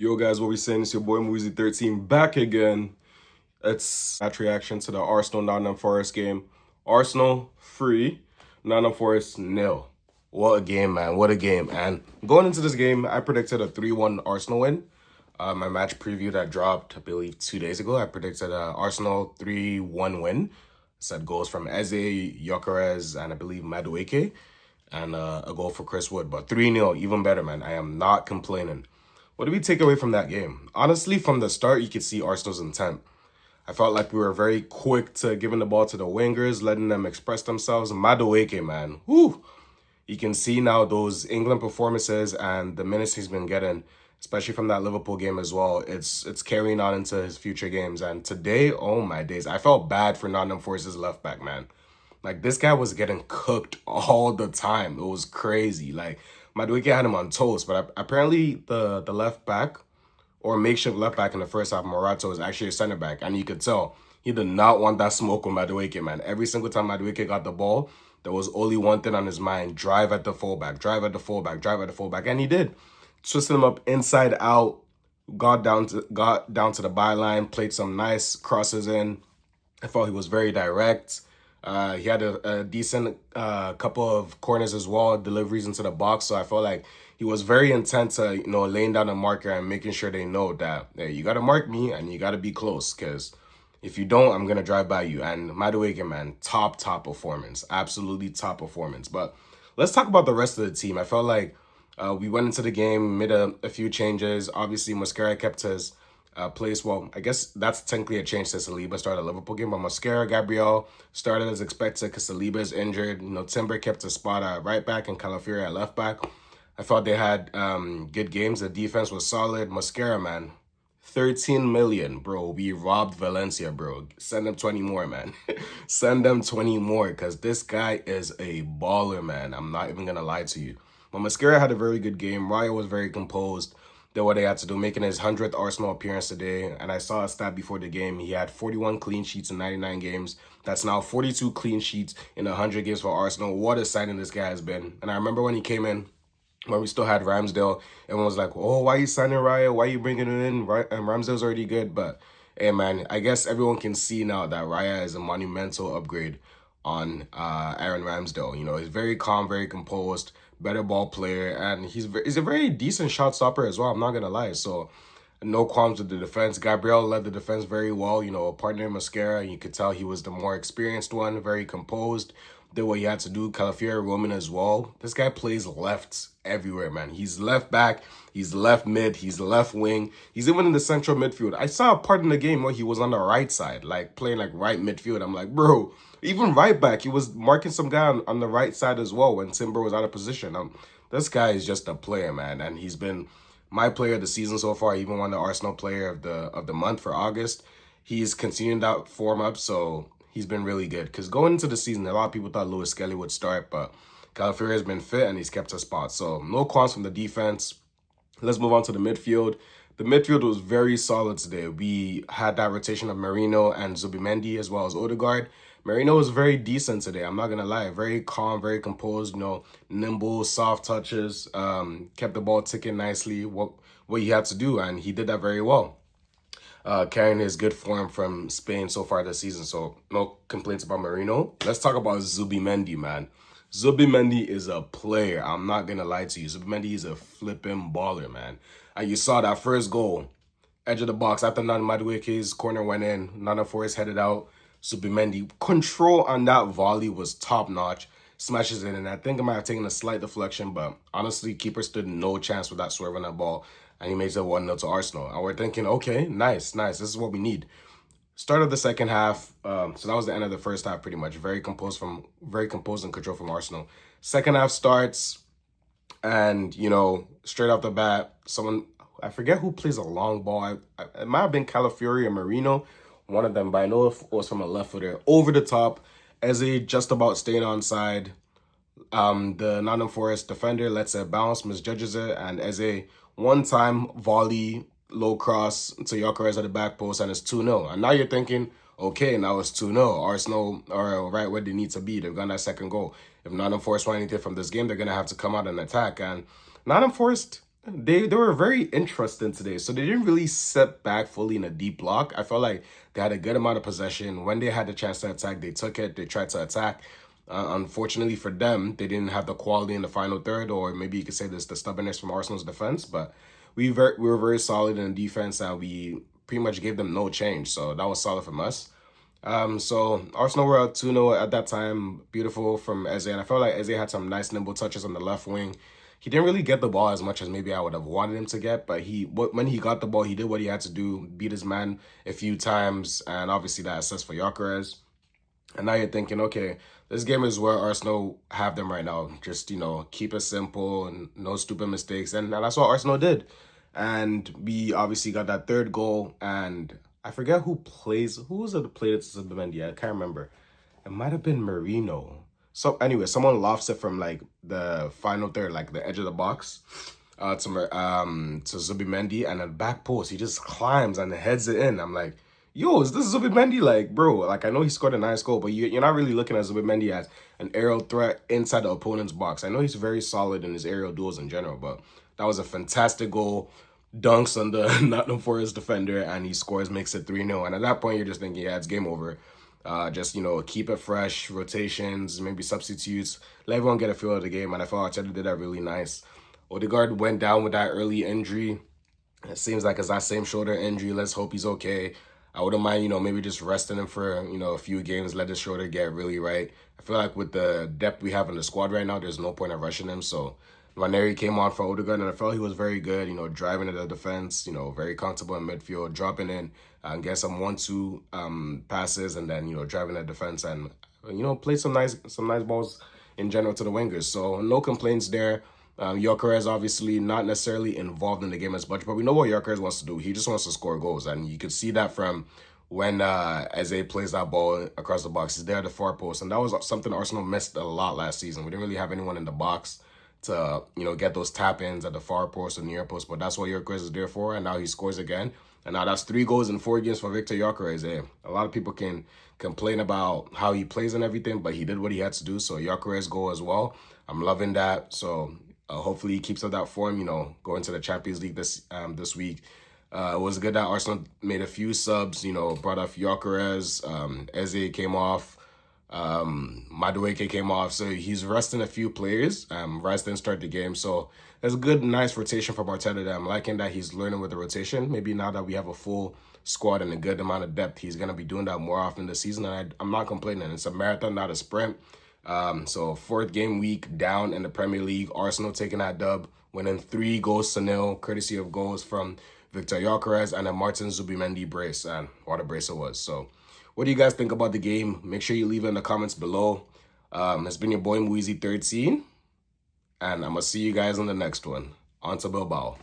Yo guys, what we saying? It's your boy Moosey13 back again. It's match reaction to the Arsenal Nottingham Forest game. Arsenal 3, Nottingham Forest nil. What a game, man. What a game. And going into this game, I predicted a 3-1 Arsenal win. My match preview that dropped, I believe, 2 days ago, I predicted a Arsenal 3-1 win. Said goals from Eze, Gyökeres, and I believe Madueke. And a goal for Chris Wood. But 3-0, even better, man. I am not complaining. What did we take away from that game? Honestly, from the start, you could see Arsenal's intent. I felt like we were very quick to giving the ball to the wingers, letting them express themselves. Madueke, man. Whew. You can see now those England performances and the minutes he's been getting, especially from that Liverpool game as well. It's carrying on into his future games. And today, oh my days, I felt bad for Nottingham Forest's left back, man. Like, this guy was getting cooked all the time. It was crazy. Like, Madueke had him on toast, but apparently the left back or makeshift left back in the first half, Morato, is actually a center back, and you could tell he did not want that smoke with Madueke, man. Every single time Madueke got the ball, there was only one thing on his mind: drive at the fullback, drive at the fullback, drive at the fullback, and he did. Twisted him up inside out, got down to the byline, played some nice crosses in. I thought he was very direct. He had a decent couple of corners as well, deliveries into the box. So I felt like he was very intent to, laying down a marker and making sure they know that, hey, you got to mark me and you got to be close, because if you don't, I'm going to drive by you. And Madueke, man, top performance. Absolutely top performance. But let's talk about the rest of the team. I felt like we went into the game, made a few changes. Obviously, Mosquera kept his place. Well, I guess that's technically a change to Saliba started a Liverpool game, but Mosquera, Gabriel started as expected because Saliba is injured. Timber kept a spot at right back and Calafiori at left back. I thought they had good games. The defense was solid. Mosquera, man, 13 million, bro. We robbed Valencia, bro. Send them 20 more, man. Send them 20 more, because this guy is a baller, man. I'm not even going to lie to you. But Mosquera had a very good game. Raya was very composed. Did what they had to do, making his 100th Arsenal appearance today. And I saw a stat before the game. He had 41 clean sheets in 99 games. That's now 42 clean sheets in 100 games for Arsenal. What a signing this guy has been. And I remember when he came in, when we still had Ramsdale, everyone was like, oh, why are you signing Raya? Why are you bringing him in? Ramsdale's already good. But, hey, man, I guess everyone can see now that Raya is a monumental upgrade on Aaron Ramsdale. He's very calm, very composed, better ball player, and he's a very decent shot stopper as well. I'm not gonna lie. So no qualms with the defense. Gabriel led the defense very well. Partner Mosquera, you could tell he was the more experienced one, very composed, did what he had to do. Calafiori, Roman as well. This guy plays left everywhere, man. He's left back, he's left mid, he's left wing. He's even in the central midfield. I saw a part in the game where he was on the right side, like playing like right midfield. I'm like, bro, even right back, he was marking some guy on the right side as well when Timber was out of position. This guy is just a player, man, and he's been my player of the season so far. He even won the Arsenal Player of the month for August. He's continued that form up, so he's been really good. Because going into the season, a lot of people thought Lewis Skelly would start, but Calafiori has been fit and he's kept a spot. So no qualms from the defense. Let's move on to the midfield. The midfield was very solid today. We had that rotation of Merino and Zubimendi as well as Odegaard. Merino was very decent today. I'm not going to lie. Very calm, very composed, nimble, soft touches. Kept the ball ticking nicely, what he had to do, and he did that very well. Carrying his good form from Spain so far this season. So no complaints about Merino. Let's talk about Zubimendi, man. Zubimendi is a player. I'm not going to lie to you. Zubimendi is a flipping baller, man. And you saw that first goal, edge of the box, after Madueke's corner went in, Nottingham Forest headed out. Zubimendi, control on that volley was top-notch. Smashes it in. I think it might have taken a slight deflection, but honestly, keeper stood no chance with that swerve on that ball, and he makes it 1-0 to Arsenal. And we're thinking, okay, nice. This is what we need. Start of the second half, so that was the end of the first half pretty much. Very composed and control from Arsenal. Second half starts, and, straight off the bat, someone, I forget who plays a long ball. It might have been Calafiori or Merino, one of them, but I know it was from a left footer. Over the top, Eze just about staying onside. The Nottingham Forest defender lets it bounce, misjudges it, and Eze one-time volley, low cross to Gyökeres at the back post, and it's 2-0. And now you're thinking, okay, now it's 2-0. Arsenal are right where they need to be. They've got that second goal. If Nottingham Forest want anything from this game, they're going to have to come out and attack. And Nottingham Forest, they were very interesting today. So they didn't really sit back fully in a deep block. I felt like they had a good amount of possession. When they had the chance to attack, they took it. They tried to attack. Unfortunately for them, they didn't have the quality in the final third, or maybe you could say this the stubbornness from Arsenal's defense. But we were very solid in defense, and we pretty much gave them no change. So that was solid from us. So Arsenal were up 2-0 at that time. Beautiful from Eze. And I felt like Eze had some nice nimble touches on the left wing. He didn't really get the ball as much as maybe I would have wanted him to get, but when he got the ball, he did what he had to do, beat his man a few times, and obviously that assist for Gyökeres. And now you're thinking, okay, this game is where Arsenal have them right now. Just, keep it simple and no stupid mistakes. And that's what Arsenal did. And we obviously got that third goal. And I forget who was it that played it to Zubimendi? I can't remember. It might have been Marino. So anyway, someone lofts it from like the final third, like the edge of the box, to Zubimendi, and at back post, he just climbs and heads it in. I'm like, yo, is this Zubimendi? Like, bro, like I know he scored a nice goal, but you're not really looking at Zubimendi as an aerial threat inside the opponent's box. I know he's very solid in his aerial duels in general, but that was a fantastic goal. Dunks on the Nottingham Forest defender, and he scores, makes it 3-0. And at that point, you're just thinking, yeah, it's game over. Just, keep it fresh, rotations, maybe substitutes, let everyone get a feel of the game. And I thought Arteta did that really nice. Odegaard went down with that early injury. It seems like it's that same shoulder injury. Let's hope he's okay. I wouldn't mind, maybe just resting him for, a few games, let his shoulder get really right. I feel like with the depth we have in the squad right now, there's no point of rushing him. So Ranieri came on for Odegaard, and I felt he was very good, driving at the defense, very comfortable in midfield, dropping in and get some 1-2 passes, and then, driving the defense and, play some nice balls in general to the wingers. So no complaints there. Gyökeres obviously not necessarily involved in the game as much, but we know what Gyökeres wants to do. He just wants to score goals, and you could see that from when Eze plays that ball across the box. He's there at the far post, and that was something Arsenal missed a lot last season. We didn't really have anyone in the box to, get those tap-ins at the far post or near post, but that's what Gyökeres is there for, and now he scores again. And now that's 3 goals in 4 games for Victor Gyökeres. A lot of people can complain about how he plays and everything, but he did what he had to do, so Gyökeres goal as well. I'm loving that, so hopefully he keeps up that form, going to the Champions League this week. It was good that Arsenal made a few subs, brought off Gyökeres, Eze came off, Madueke came off, so he's resting a few players. Rice didn't start the game, so it's a good, nice rotation from Arteta. I'm liking that he's learning with the rotation. Maybe now that we have a full squad and a good amount of depth, he's going to be doing that more often this season, and I'm not complaining. It's a marathon, not a sprint. So 4th game week down in the Premier League, Arsenal taking that dub, winning 3-0, courtesy of goals from Victor Gyökeres and a Martin Zubimendi brace, and what a brace it was. So what do you guys think about the game? Make sure you leave it in the comments below. It's been your boy Muizy13, and I'm going to see you guys in the next one. On to Bilbao.